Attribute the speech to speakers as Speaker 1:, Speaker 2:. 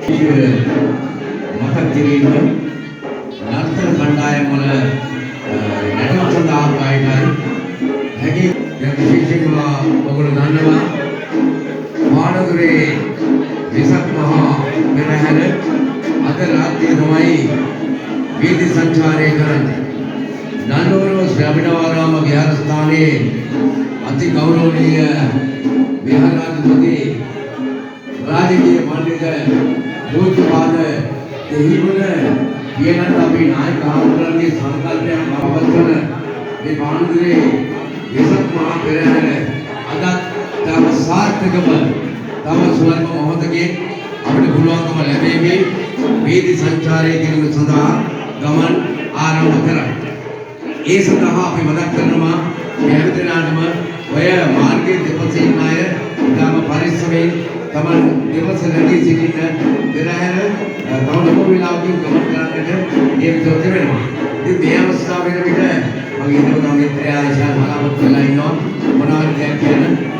Speaker 1: මතක් කිරීම නර්තන කණ්ඩායම් වල නැටුම් සඳහා ගායකයි හැකි විශේෂයෙන්ම ඔයගොල්ලෝ දන්නවා මානදුරේ වෙසක් මහා පෙරහැර අද රාත්‍රියේ තමයි වීදි සංචාරය කරන්නේ. නන්දවර ශ්‍රී අභිනවාරාම විහාරස්ථානයේ අති ගෞරවනීය විහාරාධිපති රාජකීය පඬිත පූජ්‍යපාද දෙහිවල පියනන්ද අපේ නායක ආමතුරුන්ගේ සංකල්පයක් පවත්වන මේ මානදුරේ වෙසක් මහා පෙරහැර අද තම සාර්ථකව තම සුවල්ප මොහොතකින් අපිට පුළුවන්කම ලැබෙවි වේදි සංචාරය කිරීම සඳහා ගමන් ආරම්භ කරන්න. ඒ සඳහා අපි මතක් කරනවා හැම දිනකටම ඔය මාර්ගයේ දෙපසින් ඉන්න අය ඊටම පරිස්සමෙන් තමන් දෙපස නැගී සිටින්න පෙරහැර තව ලොකු වෙලාවකින් ගමන් කරන්නට නියමිතව වෙනවා. ඉතින් මේ අවස්ථාව වෙන විට මගේ හිතේ තමයි ප්‍රයාසයන් බලාපොරොත්තු වෙලා ඉන්නවා මොනවද කියන්නේ